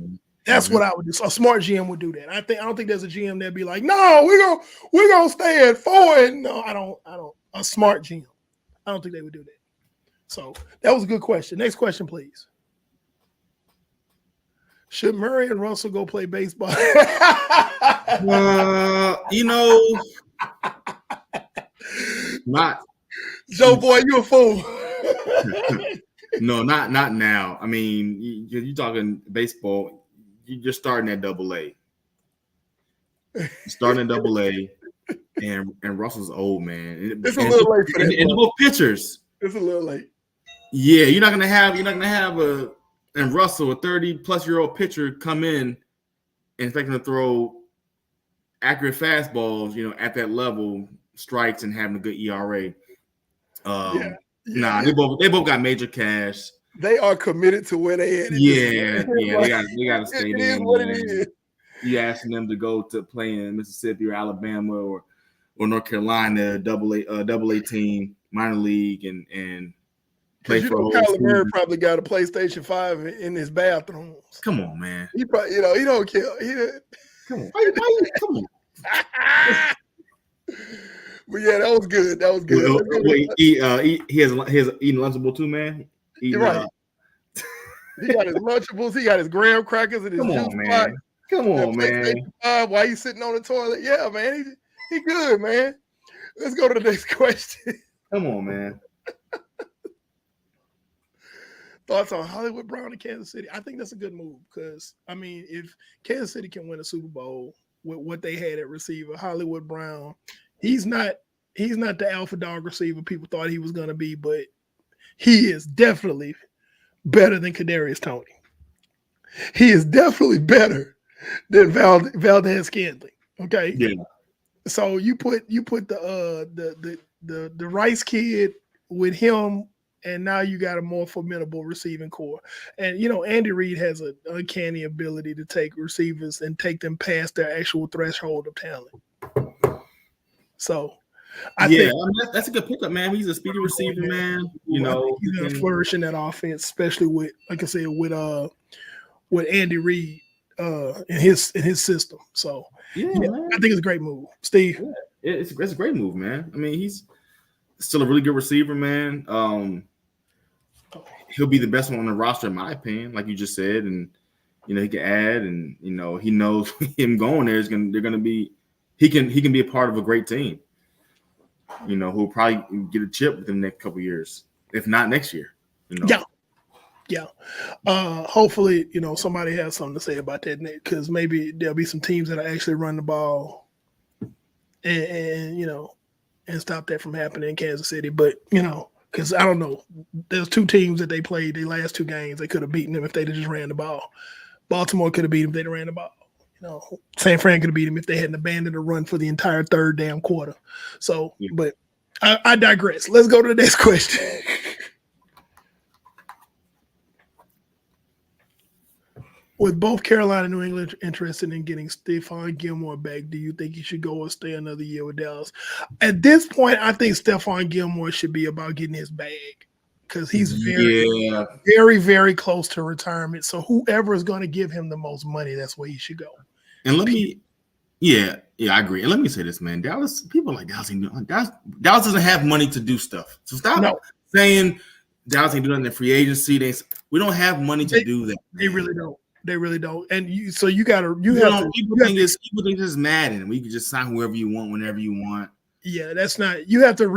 That's what I would do. So a smart GM would do that. I don't think there's a GM that'd be like, no, we're gonna stay at 4. And no, I don't. A smart GM, I don't think they would do that. So that was a good question. Next question, please. Should Murray and Russell go play baseball? You know, not Joe boy, you a fool. No, not now. I mean, you're talking baseball. You're starting at AA. Starting at AA, and Russell's old, man. It's a little late for that. And both pitchers. It's a little late. Yeah, you're not gonna have and Russell, a 30-plus-year-old pitcher, come in and expect him to throw accurate fastballs, at that level, strikes, and having a good ERA. Nah, they both got major cash. They are committed to where they at. Yeah, they got to stay it there. Is what it is. You asking them to go to play in Mississippi or Alabama or North Carolina, double A team, minor league, and play for. Kyler Murray probably got a PlayStation 5 in his bathroom. Come on, man. He probably, he don't care. Come on, why come on. But yeah, that was good. That was good. He has eating Lunchable too, man. You're right. He got his Lunchables. He got his graham crackers and his juice pot. Come on, man. While he's sitting on the toilet, yeah, man, he good, man. Let's go to the next question. Come on, man. Thoughts on Hollywood Brown in Kansas City? I think that's a good move because if Kansas City can win a Super Bowl with what they had at receiver, Hollywood Brown, he's not the alpha dog receiver people thought he was going to be, but he is definitely better than Kadarius Toney. He is definitely better than Valdez-Scantling. Okay. Yeah. So you put the Rice kid with him, and now you got a more formidable receiving core. And Andy Reid has an uncanny ability to take receivers and take them past their actual threshold of talent. So I think that's a good pickup, man. He's a speedy receiver, man. He's gonna flourish in that offense, especially with, like I said, with Andy Reid in his system. So I think it's a great move, Steve. Yeah, it's a great move, man. I mean, he's still a really good receiver, man. He'll be the best one on the roster, in my opinion, like you just said, and he can add, and he knows him going there he can be a part of a great team. Who'll probably get a chip within the next couple of years, if not next year. Yeah. Hopefully, somebody has something to say about that, because maybe there'll be some teams that actually run the ball and stop that from happening in Kansas City. But, because I don't know, there's 2 teams that they played the last 2 games. They could have beaten them if they just ran the ball. Baltimore could have beat them if they ran the ball. San Fran could have beat them if they hadn't abandoned the run for the entire third damn quarter. So, but I digress. Let's go to the next question. With both Carolina and New England interested in getting Stephon Gilmore back, do you think he should go or stay another year with Dallas? At this point, I think Stephon Gilmore should be about getting his bag because he's very, very close to retirement. So whoever is going to give him the most money, that's where he should go. And I agree. And let me say this, man. Dallas, people like Dallas doesn't have money to do stuff. So stop saying Dallas ain't doing nothing in free agency. We don't have money to do that. They really don't. They really don't. And you think this is Madden. We can just sign whoever you want, whenever you want. Yeah, that's not. You have to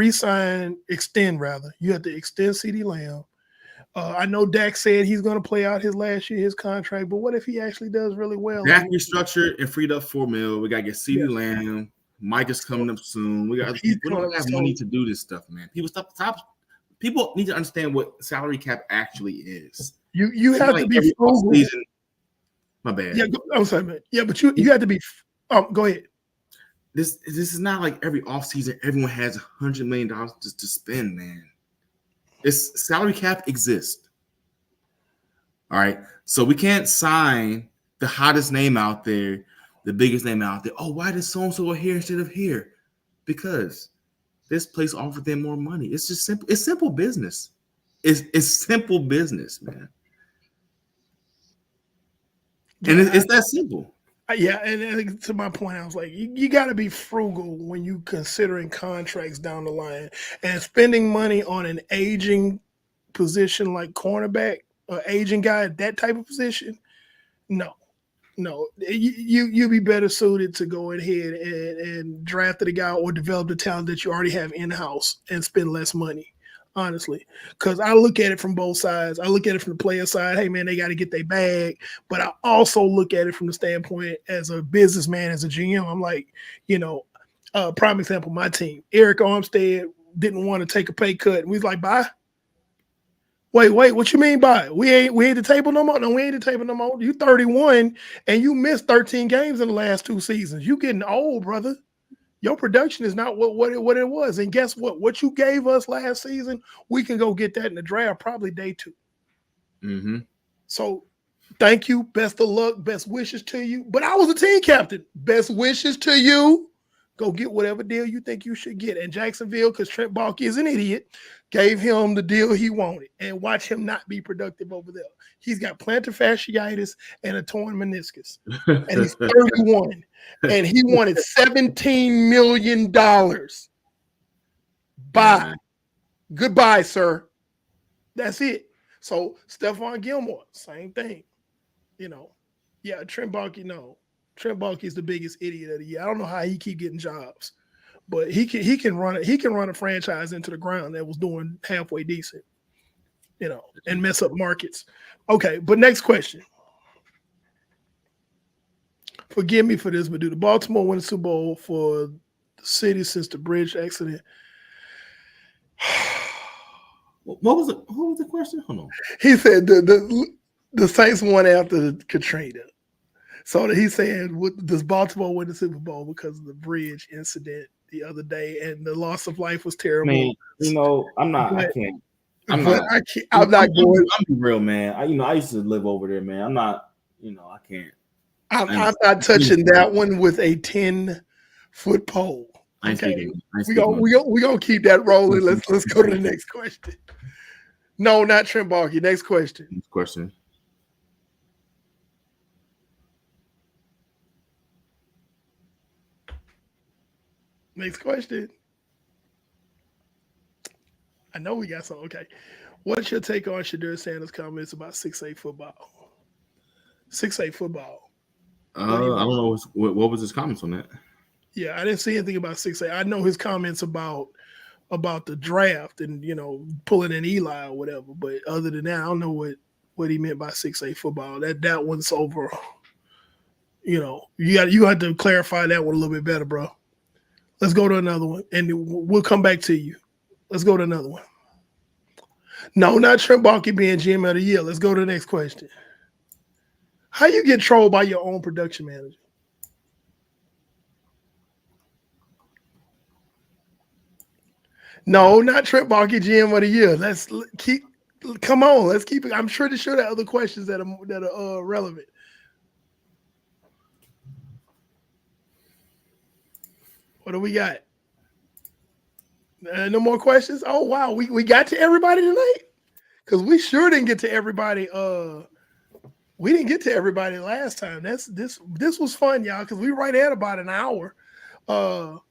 extend rather. You have to extend CeeDee Lamb. I know Dak said he's going to play out his last year, his contract, but what if he actually does really well? Dak restructured and freed up $4 million. We got to get CeeDee Yeah. Lamb. Mike is coming up soon. We got He's we don't have money to do this stuff, man. People need to understand what salary cap actually is. You have to be frugal. My bad. Yeah, I'm sorry, man. Yeah, but you have to be. Go ahead. This is not like every offseason everyone has $100 million to spend, man. This salary cap exists. All right. So we can't sign the hottest name out there, the biggest name out there. Oh, why does so-and-so here instead of here? Because this place offered them more money. It's just simple. It's simple business. It's simple business, man. And it's that simple. Yeah, and to my point, I was like, you got to be frugal when you considering contracts down the line and spending money on an aging position like cornerback, or aging guy at that type of position. No, you be better suited to go ahead and draft a guy or develop the talent that you already have in house and spend less money. Honestly, because I look at it from both sides. I look at it from the player side. Hey, man, they got to get their bag. But I also look at it from the standpoint as a businessman, as a GM. I'm like, prime example, my team. Eric Armstead didn't want to take a pay cut. And we was like, bye. Wait, what you mean by we ain't the table no more? No, we ain't the table no more. You 31 and you missed 13 games in the last 2 seasons. You getting old, brother. Your production is not what it was. And guess what? What you gave us last season, we can go get that in the draft probably day 2. Mm-hmm. So thank you. Best of luck. Best wishes to you. But I was a team captain. Best wishes to you. Go get whatever deal you think you should get. And Jacksonville, because Trent Baalke is an idiot, gave him the deal he wanted. And watch him not be productive over there. He's got plantar fasciitis and a torn meniscus. And he's 31. And he wanted $17 million. Bye. Goodbye, sir. That's it. So Stephon Gilmore, same thing. Yeah, Trent Baalke, no. Trent Baalke is the biggest idiot of the year. I don't know how he keep getting jobs, but he can run a franchise into the ground that was doing halfway decent, and mess up markets. Okay, but next question. Forgive me for this, but do the Baltimore win the Super Bowl for the city since the bridge accident? What was the question? Hold on. He said the Saints won after Katrina. So he's saying, does Baltimore win the Super Bowl because of the bridge incident the other day, and the loss of life was terrible? Man, I'm not. I can't. I'm not going. I'm be real, man. I used to live over there, man. I'm not. I can't. I'm not touching that one with a 10-foot pole. Okay, we gonna keep that rolling. Let's go to the next question. No, not Trent Baalke. Next question. Next question. Next question. I know we got some. Okay. What's your take on Shedeur Sanders' comments about 6'8" football? 6'8" football. I don't know. What was his comments on that? Yeah, I didn't see anything about 6'8". I know his comments about the draft and, pulling in Eli or whatever. But other than that, I don't know what he meant by 6'8" football. That one's over. You have to clarify that one a little bit better, bro. Let's go to another one, and we'll come back to you. Let's go to another one. No, not Trent Baalke being GM of the year. Let's go to the next question. How you get trolled by your own production manager? No, not Trent Baalke GM of the year. Come on. Let's keep it. I'm sure there are other questions that are relevant. What do we got? No more questions? Oh, wow. We got to everybody tonight? Because we sure didn't get to everybody. We didn't get to everybody last time. This was fun, y'all, because we right at about an hour. The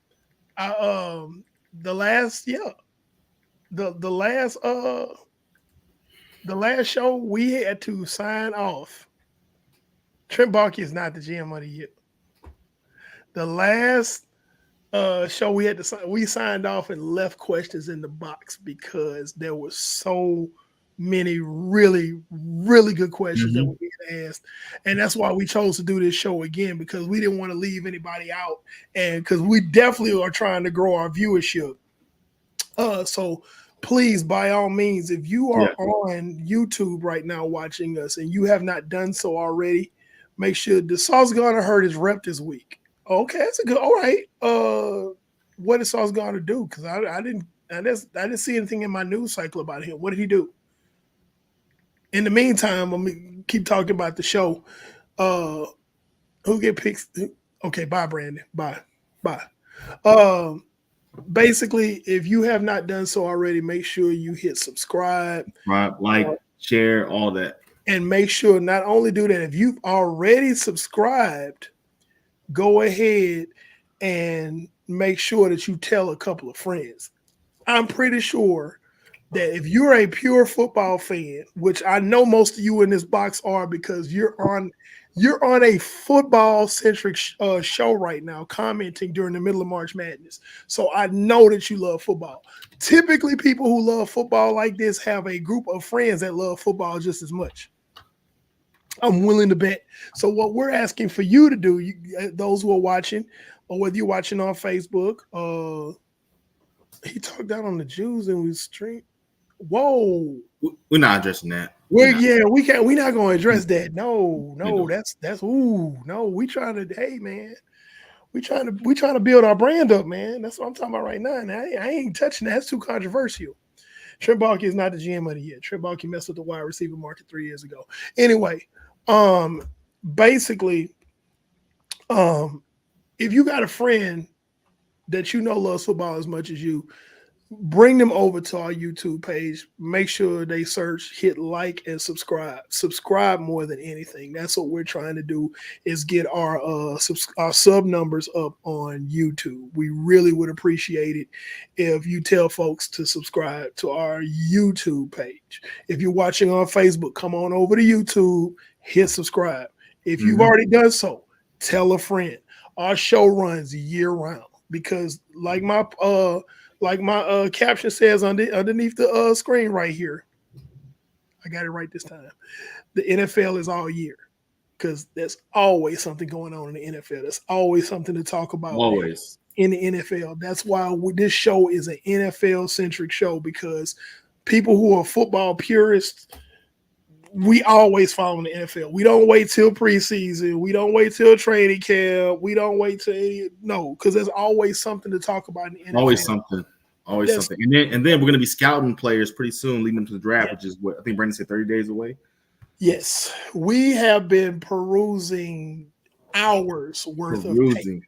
last show we had to sign off. Trent Baalke is not the GM of the year. The last show, we had to we signed off and left questions in the box because there were so many really good questions that were being asked, and that's why we chose to do this show again, because we didn't want to leave anybody out, and because we definitely are trying to grow our viewership. So please, by all means, if you are on YouTube right now watching us and you have not done so already, make sure the Sauce Gonna hurt his rep this week. Okay, that's a good. All right. What is Sauce Gonna do? Because I didn't see anything in my news cycle about him. What did he do? In the meantime, I'm gonna keep talking about the show. Who get picks? Okay, bye, Brandon. Bye. Basically, if you have not done so already, make sure you hit subscribe, like, share, all that, and make sure not only do that. If you've already subscribed, go ahead and make sure that you tell a couple of friends. I'm pretty sure that if you're a pure football fan, which I know most of you in this box are, because you're on a football centric show right now, commenting during the middle of March Madness. So I know that you love football. Typically, people who love football like this have a group of friends that love football just as much. I'm willing to bet. So what we're asking for you to do, those who are watching, or whether you're watching on Facebook, he talked down on the Jews and we stream. Whoa, we're not addressing that. We're not going to address that. No, that's no. We trying to, hey man, we trying to build our brand up, man. That's what I'm talking about right now. And I ain't touching that. That's too controversial. Trent Baalke is not the GM of the year. Trent Baalke messed with the wide receiver market 3 years ago. Anyway, basically, if you got a friend that you know loves football as much as you, bring them over to our YouTube page. Make sure they search, hit like, and subscribe. Subscribe more than anything. That's what we're trying to do, is get our sub numbers up on YouTube. We really would appreciate it if you tell folks to subscribe to our YouTube page. If you're watching on Facebook, come on over to YouTube, hit subscribe. If you've already done so, tell a friend. Our show runs year round because, like my caption says underneath the screen right here, I got it right this time. The NFL is all year, because there's always something going on in the NFL. There's always something to talk about. Always in the NFL. That's why this show is an NFL centric show, because people who are football purists, we always follow the NFL. We don't wait till preseason. We don't wait till training camp. We don't wait till because there's always something to talk about in the NFL. Always something. And then we're gonna be scouting players pretty soon, leading them to the draft, which is what I think Brandon said 30 days away. Yes, we have been perusing hours worth of tape.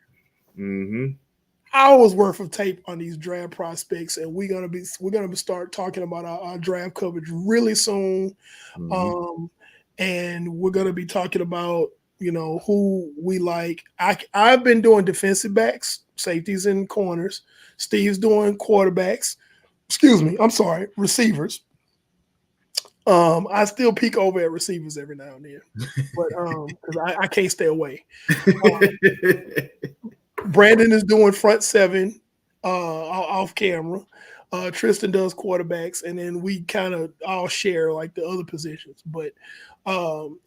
Hours worth of tape on these draft prospects, and we're gonna start talking about our draft coverage really soon. And we're gonna be talking about who we like. I've been doing defensive backs, safeties, and corners. Steve's doing quarterbacks. Receivers. I still peek over at receivers every now and then, but because I can't stay away. Brandon is doing front seven off camera. Tristan does quarterbacks, and then we kind of all share like the other positions. But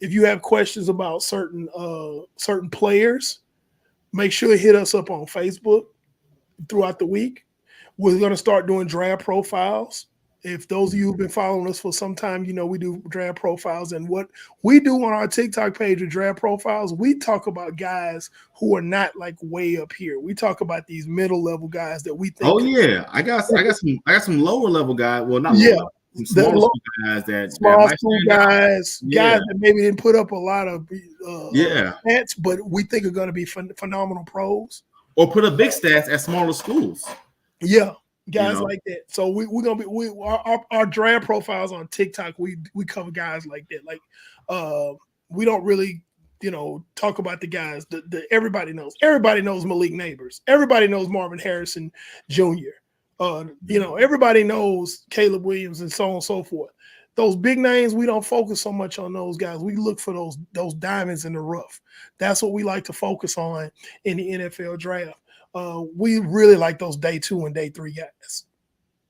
if you have questions about certain players, make sure to hit us up on Facebook throughout the week. We're going to start doing draft profiles. If those of you who've been following us for some time, we do draft profiles. And what we do on our TikTok page with draft profiles, we talk about guys who are not like way up here. We talk about these middle level guys that we think. Oh yeah, I got some lower level guys. Well, not lower level, some small guys guys that maybe didn't put up a lot of stats, but we think are going to be phenomenal pros. Or put up big stats at smaller schools. Yeah. Guys like that. So we're gonna be our draft profiles on TikTok. We cover guys like that. Like we don't really talk about the guys that everybody knows. Everybody knows Malik Neighbors. Everybody knows Marvin Harrison Jr. Everybody knows Caleb Williams and so on and so forth. Those big names, we don't focus so much on those guys. We look for those diamonds in the rough. That's what we like to focus on in the NFL draft. We really like those day 2 and day 3 guys.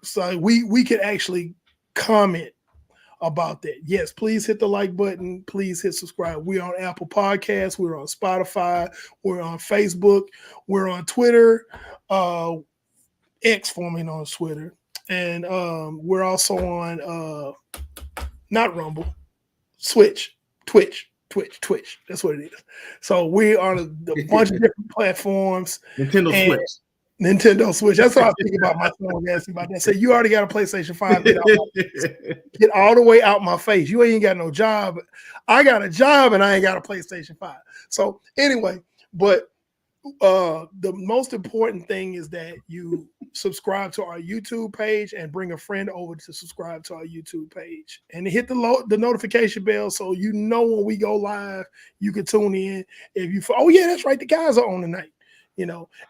So we could actually comment about that. Yes, please hit the like button. Please hit subscribe. We're on Apple Podcasts. We're on Spotify. We're on Facebook. We're on Twitter. X, formerly known as Twitter. And we're also on not Rumble, Twitch. That's what it is. So we are a bunch of different platforms. Nintendo Switch. That's what I was thinking about. My son was asking about that. Say, you already got a PlayStation 5. Get all the way out my face. You ain't got no job. I got a job and I ain't got a PlayStation 5. So anyway, but the most important thing is that you subscribe to our YouTube page and bring a friend over to subscribe to our YouTube page and hit the notification bell so you know when we go live. You can tune in. If you, oh yeah, that's right, the guys are on tonight.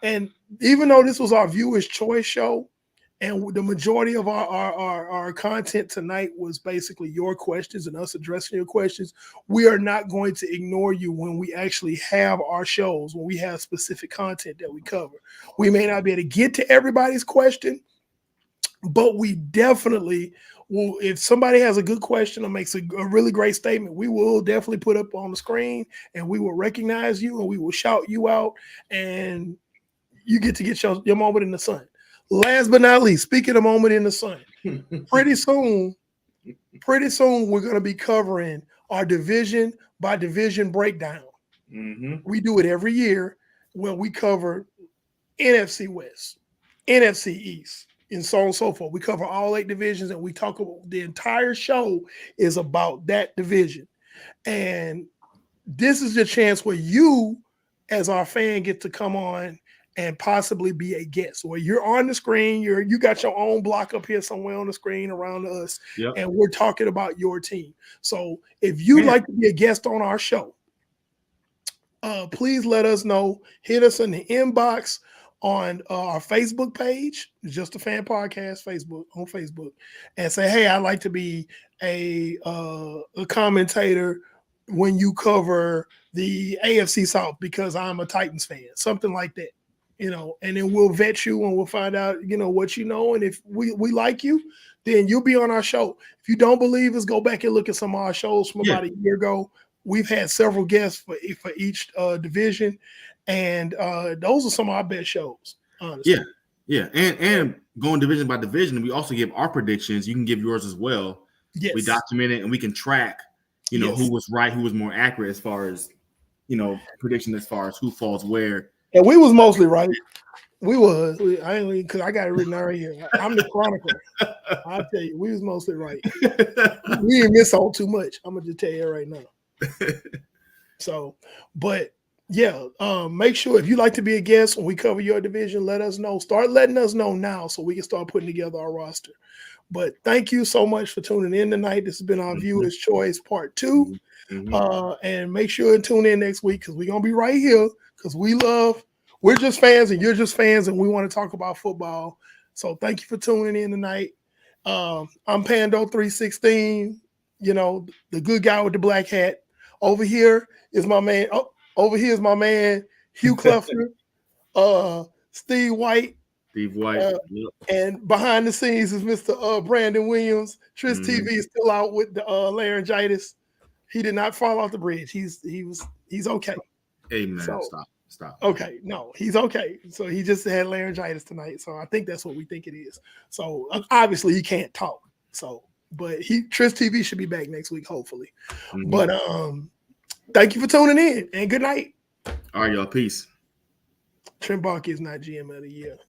And even though this was our viewers' choice show, and the majority of our content tonight was basically your questions and us addressing your questions, we are not going to ignore you when we actually have our shows, when we have specific content that we cover. We may not be able to get to everybody's question, but we definitely will. If somebody has a good question or makes a really great statement, we will definitely put up on the screen and we will recognize you and we will shout you out, and you get to get your moment in the sun. Last but not least, speaking of moment in the sun, pretty soon we're going to be covering our division by division breakdown. Mm-hmm. We do it every year when we cover NFC West, NFC East, and so on and so forth. We cover all 8 divisions, and we talk about the entire show is about that division. And this is the chance where you, as our fan, get to come on and possibly be a guest, or you're on the screen, you got your own block up here somewhere on the screen around us, yep. And we're talking about your team. So if you'd like to be a guest on our show, please let us know. Hit us in the inbox on our Facebook page, Just a Fan Podcast on Facebook, and say, hey, I'd like to be a commentator when you cover the AFC South because I'm a Titans fan, something like that. And then we'll vet you and we'll find out, what you know. And if we like you, then you'll be on our show. If you don't believe us, go back and look at some of our shows from about a year ago. We've had several guests for each division. And those are some of our best shows, honestly. Yeah. And going division by division, we also give our predictions. You can give yours as well. Yes. We document it and we can track, who was right, who was more accurate as far as, prediction as far as who falls where. And we was mostly right. I ain't because I got it written right here. I'm the chronicler. I'll tell you, we was mostly right. We didn't miss on too much. I'm gonna just tell you right now. So, but yeah, make sure if you'd like to be a guest when we cover your division, let us know. Start letting us know now so we can start putting together our roster. But thank you so much for tuning in tonight. This has been our Viewers Choice Part 2. Mm-hmm. And make sure to tune in next week because we're gonna be right here because we're just fans and you're just fans and we want to talk about football. So thank you for tuning in tonight. I'm Pando 316, the good guy with the black hat. Over here is my man. Hugh Clefner, Steve White. And behind the scenes is Mr. Brandon Williams. Tris TV is still out with the laryngitis. He did not fall off the bridge. He's okay. Hey man, stop. Okay, no, he's okay. So he just had laryngitis tonight. So I think that's what we think it is. So obviously he can't talk. So, but Tris TV should be back next week, hopefully. Mm-hmm. But thank you for tuning in and good night. All right, y'all. Peace. Trent Baalke is not GM of the year.